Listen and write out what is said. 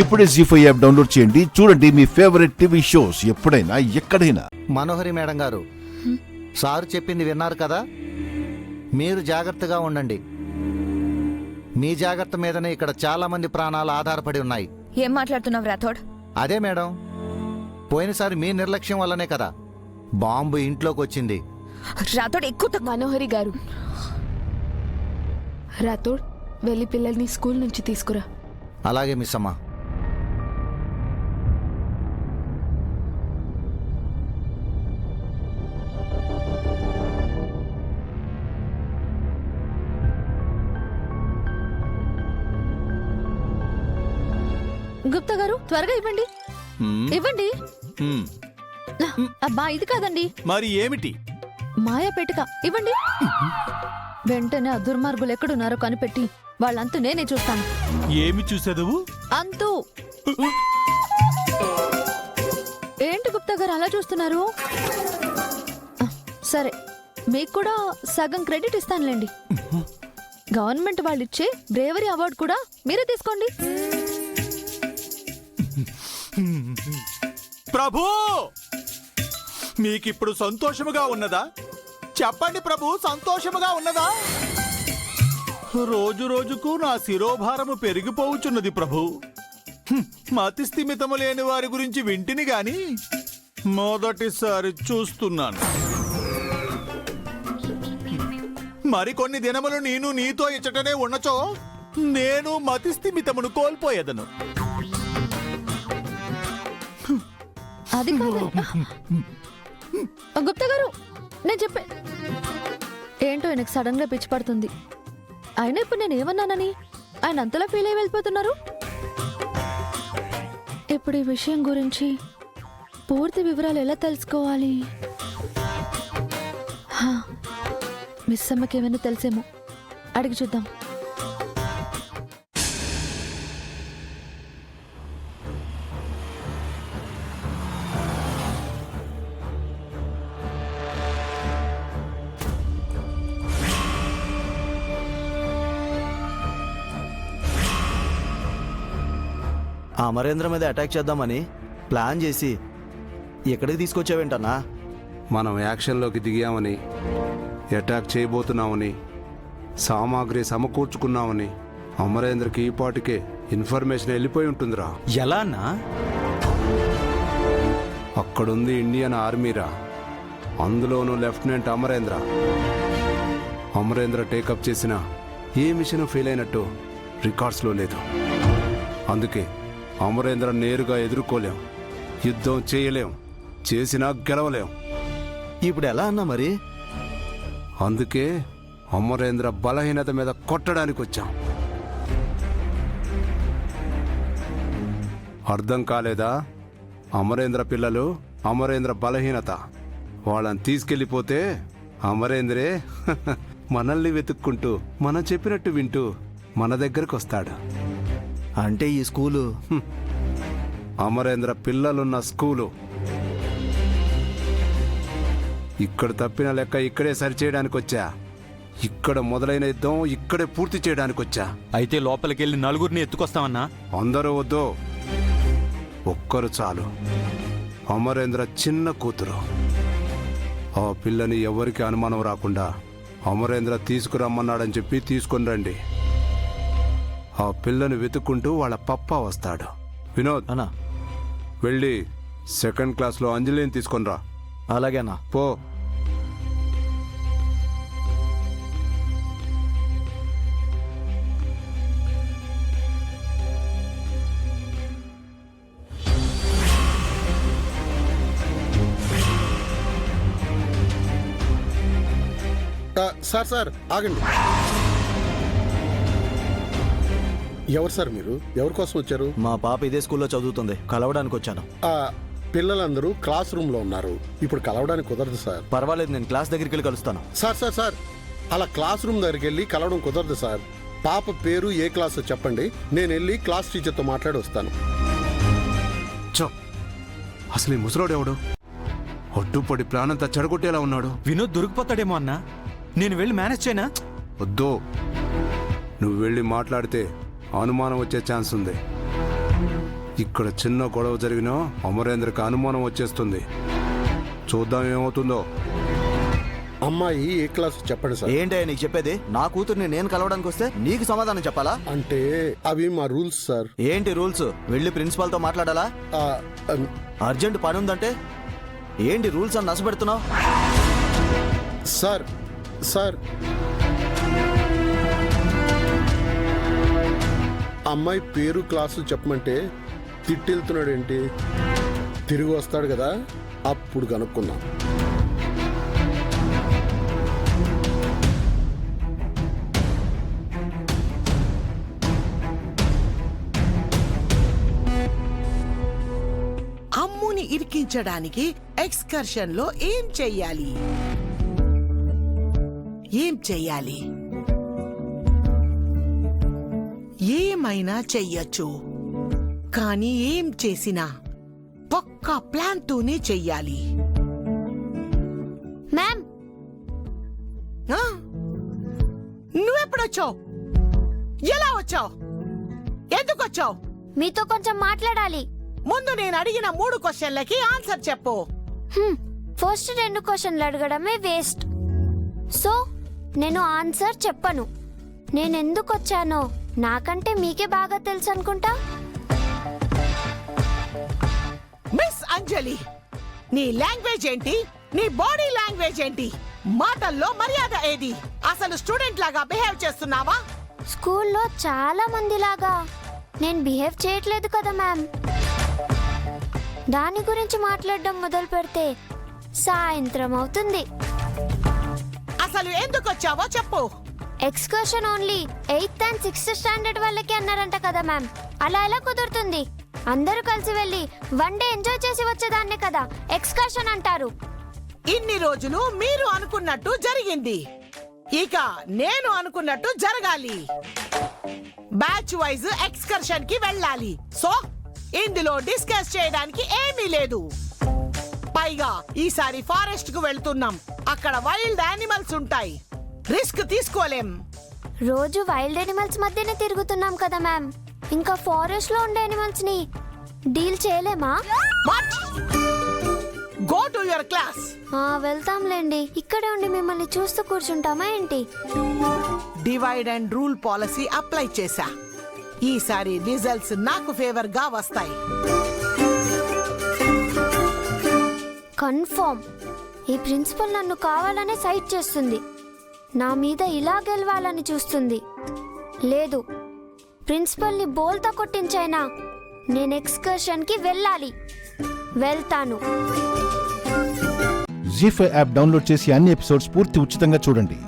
ఇప్పుడే జీ5 app download చేయండి. చూడండి మీ ఫేవరెట్ టీవీ షోస్ ఎప్పుడైనా ఎక్కడైనా. మనోహరి మేడం గారు, సార్ చెప్పింది విన్నారు కదా. మీరు జాగ్రత్తగా ఉండండి. మీ జాగ్రత్త మీదనే ఇక్కడ చాలా మంది ప్రాణాలు ఆధారపడి ఉన్నాయి. ఏం మాట్లాడుతున్నావు రాథోడ్? అదే మేడం, పోయినసారి మీ నిర్లక్ష్యం వల్లనే కదా బాంబు ఇంట్లోకి వచ్చింది. రాథోడ్ ఎక్కువ మనోహరి గారు, రాథోడ్ వెళ్ళి పిల్లల్ని స్కూల్ నుంచి తీసుకురా. అలాగే మిస్ అమ్మా. గుప్తా గారు త్వరగా ఇవ్వండి. ఇవ్వండి. అబ్బా ఇది కాదండి, మరి ఏమిటి? మాయా పెట్టుక ఇవ్వండి. వెంటనే ఆ దుర్మార్గులు ఎక్కడున్నారో కనిపెట్టి వాళ్ళంతా నేనే చూస్తాను. ఏమి చూసేదవు? అంతూ. ఏంటి గుప్తా గారు అలా చూస్తున్నారు? సరే, మీకు కూడా సగం క్రెడిట్ ఇస్తానులేండి. గవర్నమెంట్ వాళ్ళు ఇచ్చే బ్రేవరీ అవార్డు కూడా మీరే తీసుకోండి. ప్రభు, మీకిప్పుడు సంతోషముగా ఉన్నదా? చెప్పండి ప్రభు, సంతోషముగా ఉన్నదా? రోజు రోజుకు నా శిరోభారము పెరిగిపోవుచున్నది ప్రభు. మతి స్థిమితము లేని వారి గురించి వింటిని గాని మొదటిసారి చూస్తున్నాను. మరికొన్ని దినములు నేను నీతో ఇచ్చటనే ఉన్నచో నేను మతి స్థిమితమును కోల్పోయేదను. అది కాదు గుప్తా గారు, నేను చెప్పే ఏంటో ఆయనకు సడన్ గా పిచ్చి పడుతుంది. అయినా ఇప్పుడు నేను ఏమన్నానని ఆయన అంతలా ఫీల్ అయి వెళ్ళిపోతున్నారు. ఇప్పుడు ఈ విషయం గురించి పూర్తి వివరాలు ఎలా తెలుసుకోవాలి? మిస్ అమ్మకి ఏమైనా తెలిసేమో, అడిగి చూద్దాం. ఆ అమరేంద్ర మీద అటాక్ చేద్దామని ప్లాన్ చేసి ఎక్కడికి తీసుకొచ్చావేంటన్నా? మనం యాక్షన్లోకి దిగామని, అటాక్ చేయబోతున్నామని, సామాగ్రి సమకూర్చుకున్నామని అమరేంద్రకి ఈ పాటికే ఇన్ఫర్మేషన్ వెళ్ళిపోయి ఉంటుందిరా. ఎలా అన్నా? అక్కడుంది ఇండియన్ ఆర్మీరా, అందులోనూ లెఫ్టినెంట్ అమరేంద్ర. అమరేంద్ర టేకప్ చేసిన ఏ మిషన్ ఫెయిల్ అయినట్టు రికార్డ్స్లో లేదు. అందుకే అమరేంద్ర నేరుగా ఎదుర్కోలేం, యుద్ధం చేయలేం, చేసినా గెలవలేం. ఇప్పుడు ఎలా అన్నా మరి? అందుకే అమరేంద్ర బలహీనత మీద కొట్టడానికి వచ్చాం. అర్థం కాలేదా? అమరేంద్ర పిల్లలు, అమరేంద్ర బలహీనత. వాళ్ళని తీసుకెళ్ళిపోతే అమరేంద్రే మనల్ని వెతుక్కుంటూ మనం చెప్పినట్టు వింటూ మన దగ్గరకు వస్తాడు. అంటే ఈ స్కూలు అమరేంద్ర పిల్లలున్న స్కూలు. ఇక్కడ తప్పిన లెక్క ఇక్కడే సరిచేయడానికి వచ్చా. ఇక్కడ మొదలైన యుద్ధం ఇక్కడే పూర్తి చేయడానికి వచ్చా. అయితే లోపలికెళ్ళి నలుగురిని ఎత్తుకొస్తామన్నా? అందరూ వద్దు, ఒక్కరు చాలు. అమరేంద్ర చిన్న కూతురు. ఆ పిల్లని ఎవరికి అనుమానం రాకుండా అమరేంద్ర తీసుకురమ్మన్నాడని చెప్పి తీసుకుని రండి. ఆ పిల్లని వెతుక్కుంటూ వాళ్ళ పప్పా వస్తాడు. వినోద్ అన్నా, వెళ్ళి సెకండ్ క్లాస్లో అంజలిని తీసుకొనిరా. అలాగే అన్నా. పో. సార్ ఆగండి. ఎవరు సార్ మీరు? ఎవరి కోసం వచ్చారు? మా పాప ఇదే స్కూల్లో చదువుతుంది, కలవడానికి వచ్చాను. పిల్లలందరూ క్లాస్ రూమ్ లో ఉన్నారు, ఇప్పుడు కలవడానికి కుదరదు సార్. పర్వాలేదు, నేను క్లాస్ దగ్గరికి వెళ్ళి కలుస్తాను. సార్ అలా క్లాస్ రూమ్ దగ్గరికి వెళ్ళి కలవడం కుదరదు సార్. పాప పేరు ఏ క్లాస్ చెప్పండి, నేను వెళ్ళి క్లాస్ టీచర్తో మాట్లాడి వస్తాను. అసలు ఈ ముసలోడు ఎవడు? ఒడ్డుపడి ప్రాణంతా చెడగొట్టేలా ఉన్నాడు. వినోద్ దొరికిపోతాడేమో అన్నా, నేను వెళ్ళి మేనేజ్ చేయనా? వద్దు, నువ్వు వెళ్ళి మాట్లాడితే అనుమానం వచ్చే ఛాన్స్ ఉంది. ఇక్కడ చిన్న గొడవ జరిగినా అమరేంద్రకి అనుమానం వచ్చేస్తుంది. చూద్దాం ఏమవుతుందో. అమ్మాయి ఏ క్లాస్ చెప్పండి సార్. ఏంటయ్యా నీకు చెప్పేది? నా కూతుర్ని నేను కలవడానికి వస్తే నీకు సమాధానం చెప్పాలా? అంటే అవి మా రూల్స్ సార్. ఏంటి రూల్స్? వెళ్ళి ప్రిన్సిపాల్తో మాట్లాడాలా? ఆ, అర్జెంట్ పని ఉందంటే ఏంటి రూల్స్ అని నష్టపెడుతున్నావు? సార్ సార్ అమ్మాయి పేరు క్లాసు చెప్పమంటే తిట్టెళ్తున్నాడు ఏంటి? తిరిగి వస్తాడు కదా, అప్పుడు కనుక్కుందాం. అమ్ముని ఇరికించడానికి ఎక్స్కర్షన్ లో ఏం చెయ్యాలి? ఏమైనా చెయ్యొచ్చు, కానీ ఏం చేసినా పక్కా ప్లాన్ తోనే చెయ్యాలి. మ్యామ్, ఆ? నువ్వెప్పుడొచ్చావు? ఎలా వచ్చావు? ఎందుకు వచ్చావు? మీతో కొంచెం మాట్లాడాలి. ముందు నేను అడిగిన 3 క్వశ్చన్లకి ఆన్సర్ చెప్పు. ఫస్ట్ 2 క్వశ్చన్లు అడగడమే వేస్ట్. సో నేను ఆన్సర్ చెప్పను. నేను ఎందుకు వచ్చానో నాకంటే మీకే బాగా తెలుసు అనుకుంటా. మిస్ అంజలి, నీ లాంగ్వేజ్ ఏంటి? నీ బాడీ లాంగ్వేజ్ ఏంటి? మాటల్లో మర్యాద ఏది? అసలు స్టూడెంట్ లాగా బిహేవ్ చేస్తున్నావా? స్కూల్లో చాలా మందిలాగా నేను బిహేవ్ చేయట్లేదు కదా మ్యామ్. దాని గురించి మాట్లాడడం మొదలు పెడితే సాయంత్రం అవుతుంది. అసలు ఎందుకు వచ్చావో చెప్పు. Excursion only 8th and 6th standard వాళ్ళకి అన్నారంట కదా మ్యామ్. అలా ఎలా కుదురుతుంది? అందరూ కలిసి వెళ్ళి 1 డే ఎంజాయ్ చేసి వచ్చేదాన్నే కదా ఎక్స్కర్షన్ అంటారు. ఇన్ని రోజులు మీరు అనుకున్నట్టు జరిగింది, ఇక నేను అనుకున్నట్టు జరగాలి. బ్యాచ్ వైజ్ ఎక్స్కర్షన్ కి వెళ్ళాలి. సో ఇందులో డిస్కస్ చేయడానికి ఏమీ లేదు. పైగా ఈసారి ఫారెస్ట్ కు వెళ్తున్నాం. అక్కడ వైల్డ్ యానిమల్స్ ఉంటాయి, రిస్క్ తీసుకోలేం. రోజు వైల్డ్ ఎనిమల్స్ మధ్యనే తిరుగుతున్నాం కదా మ్యామ్. ఇంకా ఫారెస్ట్ లో ఉండే ఎనిమల్స్ ని డీల్ చేయలేమా? What? Go to your class. వెళ్తాంలేండి. ఇక్కడే ఉండి మిమ్మల్ని చూస్తూ కూర్చుంటామా ఏంటి? Divide and rule policy apply చేశా. ఈసారి రిజల్ట్స్ నాకు ఫేవర్ గా వస్తాయి. కన్ఫర్మ్ ఈ ప్రిన్సిపల్ నన్ను కావాలనే సైట్ చేస్తుంది. నా మీద ఇలా గెలవాలని చూస్తుంది. లేదు, ప్రిన్సిపల్ని బోల్తా కొట్టించైనా నేను ఎక్స్కర్షన్ కి వెళ్ళాలి. వెళ్తాను. జీ5 యాప్ డౌన్లోడ్ చేసి అన్ని ఎపిసోడ్స్ పూర్తి ఉచితంగా చూడండి.